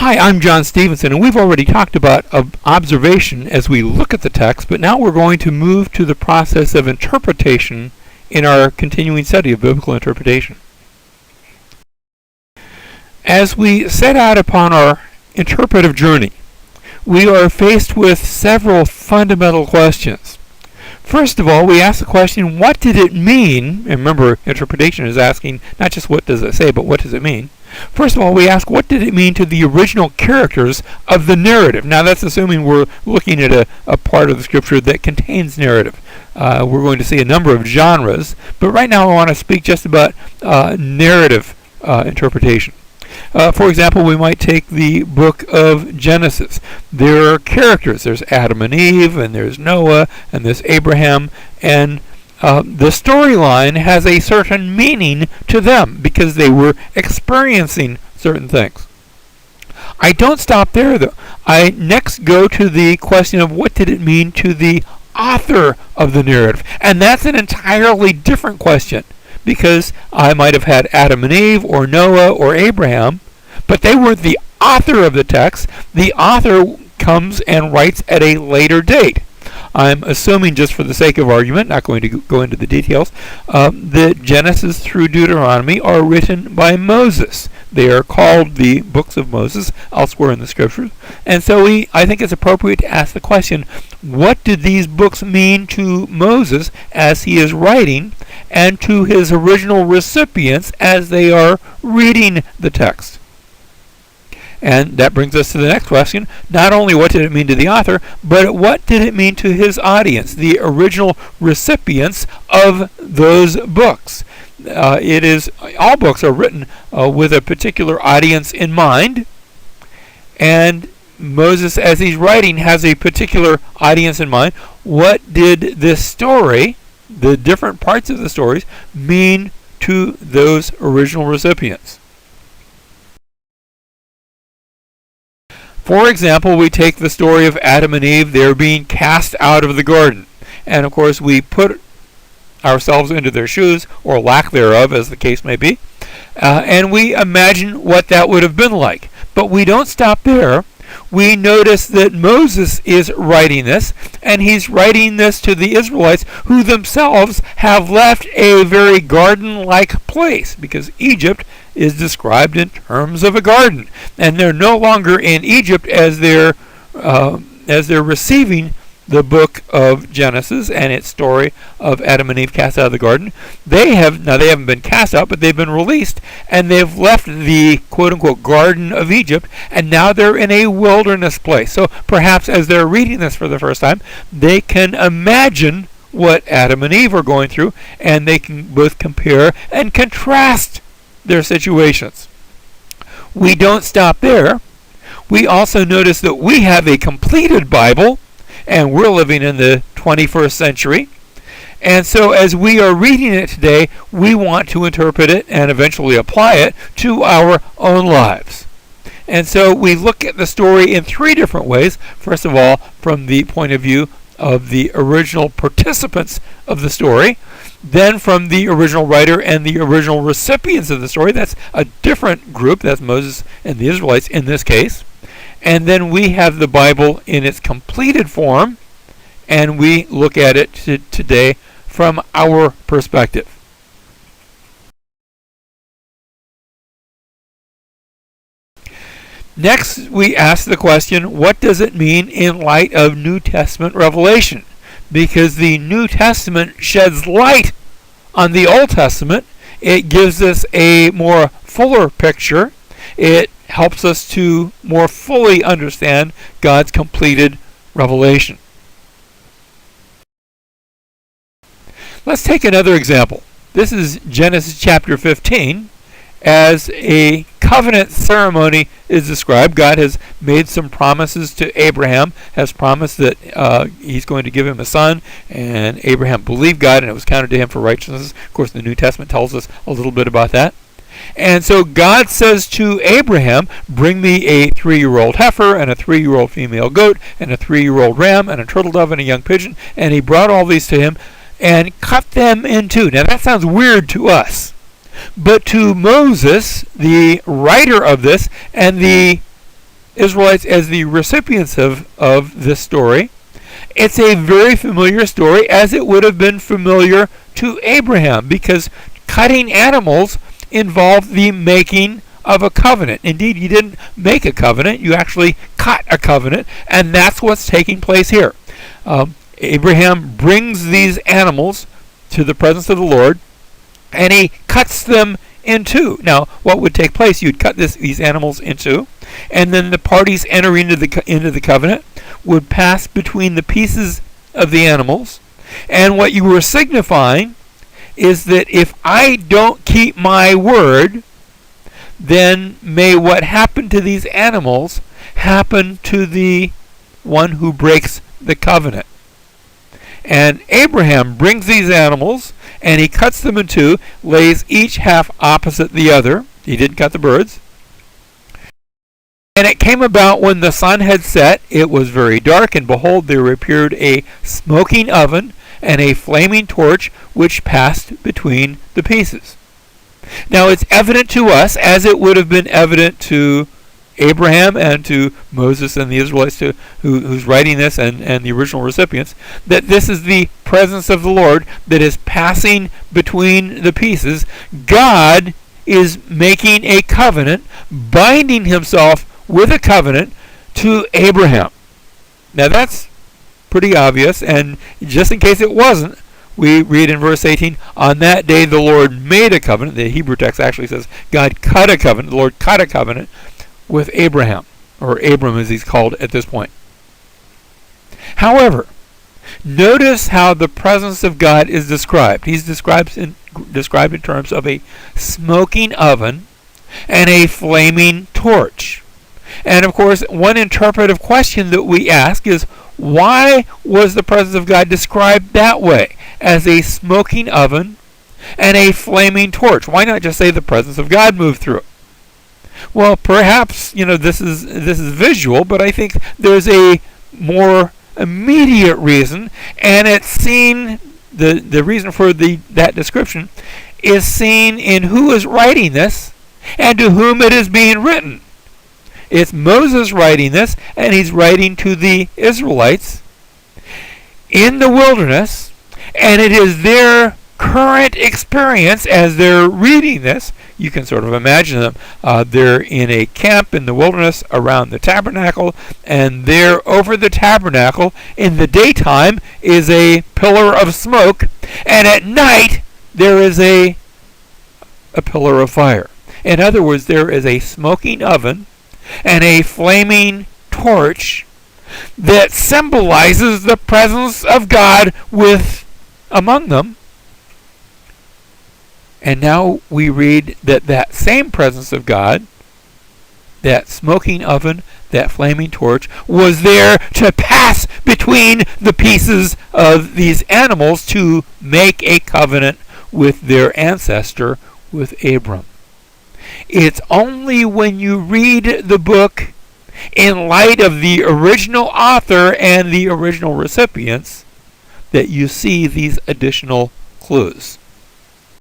Hi, I'm John Stevenson, and we've already talked about observation as we look at the text, but now we're going to move to the process of interpretation in our continuing study of biblical interpretation. As we set out upon our interpretive journey, we are faced with several fundamental questions. First of all, we ask the question, what did it mean? And remember, interpretation is asking not just what does it say, but what does it mean? First of all, we ask, what did it mean to the original characters of the narrative? Now, that's assuming we're looking at a part of the scripture that contains narrative. We're going to see a number of genres, but right now I want to speak just about narrative interpretation. For example, we might take the book of Genesis. There are characters. There's Adam and Eve, and there's Noah, and there's Abraham, and the storyline has a certain meaning to them because they were experiencing certain things. I don't stop there, though. I next go to the question of what did it mean to the author of the narrative, and that's an entirely different question. Because I might have had Adam and Eve, or Noah, or Abraham, but they weren't the author of the text. The author comes and writes at a later date. I'm assuming, just for the sake of argument, not going to go into the details, that Genesis through Deuteronomy are written by Moses. They are called the books of Moses elsewhere in the scriptures. And so I think it's appropriate to ask the question, what did these books mean to Moses as he is writing, and to his original recipients as they are reading the text? And that brings us to the next question. Not only what did it mean to the author, but what did it mean to his audience, the original recipients of those books? All books are written with a particular audience in mind, and Moses, as he's writing, has a particular audience in mind. What did this story, the different parts of the stories, mean to those original recipients? For example, we take the story of Adam and Eve. They're being cast out of the garden. And of course, we put ourselves into their shoes, or lack thereof, as the case may be, and we imagine what that would have been like. But we don't stop there. We notice that Moses is writing this, and he's writing this to the Israelites who themselves have left a very garden-like place, because Egypt is described in terms of a garden, and they're no longer in Egypt as they're receiving the book of Genesis and its story of Adam and Eve cast out of the garden. They haven't been cast out, but they've been released, and they've left the quote-unquote Garden of Egypt, and now they're in a wilderness place. So perhaps as they're reading this for the first time, they can imagine what Adam and Eve are going through, and they can both compare and contrast their situations. We don't stop there. We also notice that we have a completed Bible, and we're living in the 21st century. And so as we are reading it today, we want to interpret it and eventually apply it to our own lives. And so we look at the story in three different ways. First of all, from the point of view of the original participants of the story. Then from the original writer and the original recipients of the story. That's a different group. That's Moses and the Israelites in this case. And then we have the Bible in its completed form, and we look at it today from our perspective. Next, we ask the question, what does it mean in light of New Testament revelation? Because the New Testament sheds light on the Old Testament. It gives us a more fuller picture. It helps us to more fully understand God's completed revelation. Let's take another example. This is Genesis chapter 15. As a covenant ceremony is described, God has made some promises to Abraham, has promised that he's going to give him a son, and Abraham believed God, and it was counted to him for righteousness. Of course, the New Testament tells us a little bit about that. And so God says to Abraham, bring me a 3-year-old heifer and a 3-year-old female goat and a 3-year-old ram and a turtle dove and a young pigeon. And he brought all these to him and cut them in two. Now that sounds weird to us. But to Moses, the writer of this, and the Israelites as the recipients of this story. It's a very familiar story, as it would have been familiar to Abraham, because cutting animals involved the making of a covenant. Indeed, you didn't make a covenant, you actually cut a covenant, and that's what's taking place here. Abraham brings these animals to the presence of the Lord, and he cuts them in two. Now, what would take place? You'd cut these animals in two, and then the parties entering into the covenant would pass between the pieces of the animals, and what you were signifying is that if I don't keep my word, then may what happened to these animals happen to the one who breaks the covenant. And Abraham brings these animals, and he cuts them in two, lays each half opposite the other. He didn't cut the birds. And it came about when the sun had set, it was very dark, and behold, there appeared a smoking oven and a flaming torch which passed between the pieces. Now it's evident to us, as it would have been evident to Abraham and to Moses and the Israelites who's writing this and the original recipients, that this is the presence of the Lord that is passing between the pieces. God is making a covenant, binding himself with a covenant to Abraham. Now that's pretty obvious, and just in case it wasn't, we read in verse 18, on that day the Lord made a covenant. The Hebrew text actually says God cut a covenant. The Lord cut a covenant with Abraham, or Abram as he's called at this point. However, notice how the presence of God is described. He's described in terms of a smoking oven and a flaming torch. And of course, one interpretive question that we ask is, why was the presence of God described that way, as a smoking oven and a flaming torch? Why not just say the presence of God moved through it? Well, perhaps, this is visual, but I think there's a more immediate reason, and it's seen, the reason for that description is seen in who is writing this and to whom it is being written. It's Moses writing this, and he's writing to the Israelites in the wilderness, and it is their current experience as they're reading this. You can sort of imagine them. They're in a camp in the wilderness around the tabernacle, and there over the tabernacle in the daytime is a pillar of smoke, and at night there is a pillar of fire. In other words, there is a smoking oven and a flaming torch that symbolizes the presence of God among them. And now we read that same presence of God, that smoking oven, that flaming torch, was there to pass between the pieces of these animals to make a covenant with their ancestor, with Abram. It's only when you read the book in light of the original author and the original recipients that you see these additional clues.